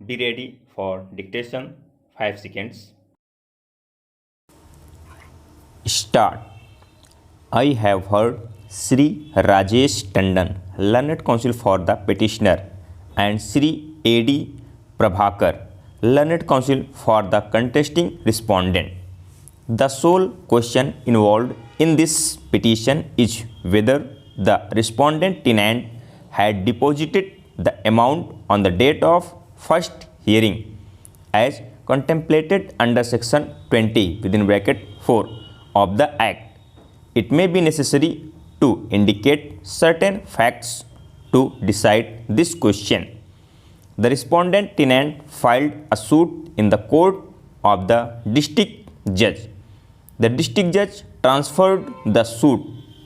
Be ready for dictation. 5 seconds. Start. I have heard Sri Rajesh Tandon, Learned Counsel for the petitioner, and Sri A.D. Prabhakar, Learned Counsel for the contesting respondent. The sole question involved in this petition is whether the respondent tenant had deposited the amount on the date of first hearing as contemplated under section 20 within bracket 4 of the Act. It may be necessary to indicate certain facts to decide this question. The respondent tenant filed a suit in the court of the district judge. The district judge transferred the suit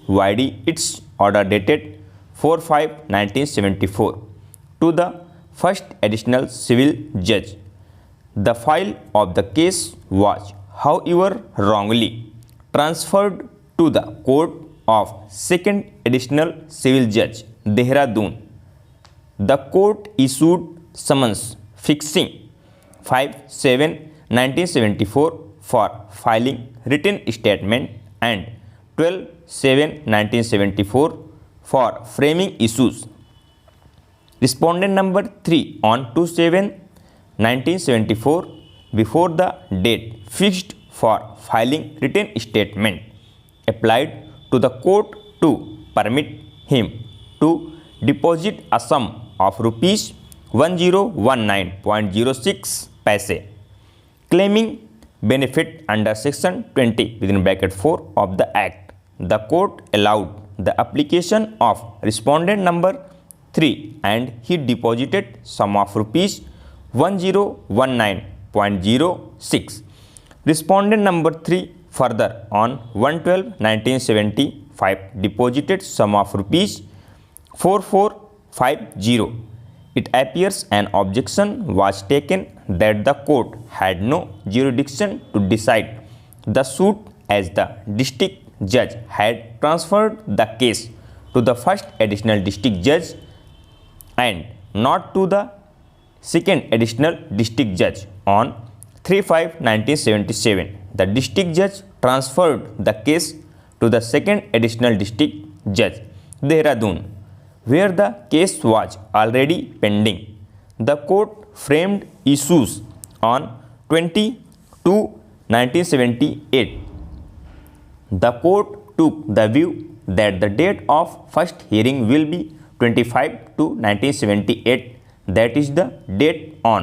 vide its order dated 4/5/1974 to the first additional civil judge. The file of the case was, however, wrongly transferred to the court of second additional civil judge, Dehradun. The court issued summons fixing 5/7/1974 for filing written statement and 12/7/1974 for framing issues. Respondent number 3 on 2/7/1974 before the date fixed for filing written statement applied to the court to permit him to deposit a sum of rupees 1019.06 paise, claiming benefit under section 20 within bracket 4 of the Act. The court allowed the application of respondent number 3 and he deposited sum of rupees 1019.06. Respondent number 3 further on 1/12/1975 deposited sum of rupees 4450. It appears an objection was taken that the court had no jurisdiction to decide the suit as the district judge had transferred the case to the first additional district judge and not to the second additional district judge. On 3/5/1977, the district judge transferred the case to the second additional district judge, Dehradun, where the case was already pending. The court framed issues on 20/2/1978. The court took the view that the date of first hearing will be 25/2/1978, that is the date on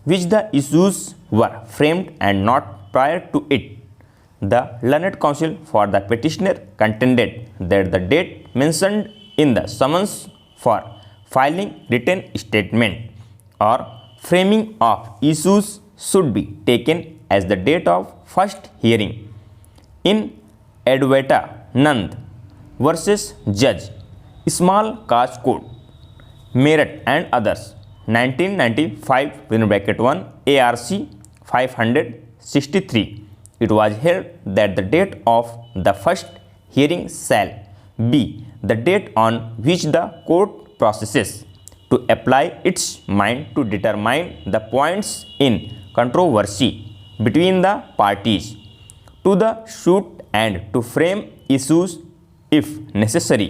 which the issues were framed and not prior to it. The learned counsel for the petitioner contended that the date mentioned in the summons for filing written statement or framing of issues should be taken as the date of first hearing. In Advaita Nand versus Judge Small Cause Court, Meerut and others, 1995 within bracket 1 ARC 563, it was held that the date of the first hearing shall be the date on which the court processes to apply its mind to determine the points in controversy between the parties to the suit and to frame issues if necessary.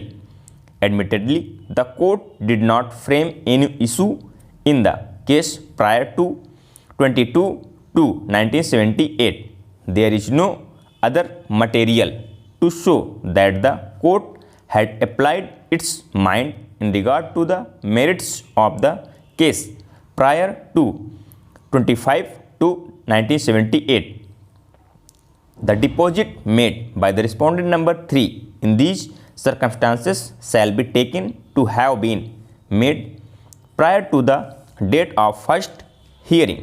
Admittedly, the court did not frame any issue in the case prior to 22/2/1978. There is no other material to show that the court had applied its mind in regard to the merits of the case prior to 25/2/1978. The deposit made by the respondent number 3 in these circumstances shall be taken to have been made prior to the date of first hearing.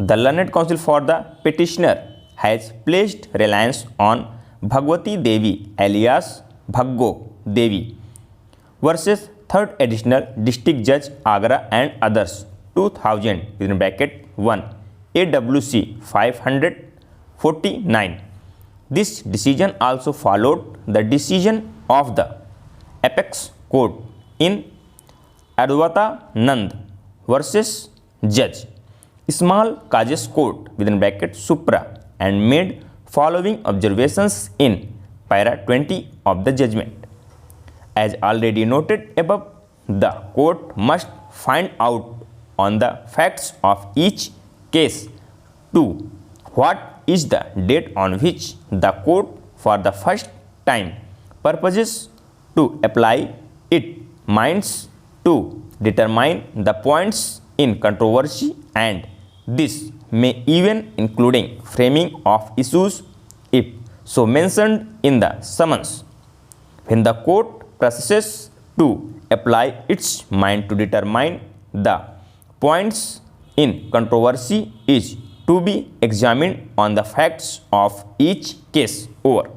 The learned counsel for the petitioner has placed reliance on Bhagwati Devi alias Bhaggo Devi versus 3rd Additional District Judge Agra and others, 2000 within bracket 1 AWC 549. This decision also followed the decision of the apex court in Advaita Nand versus judge. Small causes court within bracket supra and made following observations in para 20 of the judgment. As already noted above, the court must find out on the facts of each case 2. What is the date on which the court for the first time purposes to apply it minds to determine the points in controversy, and this may even including framing of issues if so mentioned in the summons. When the court processes to apply its mind to determine the points in controversy is to be examined on the facts of each case. Over.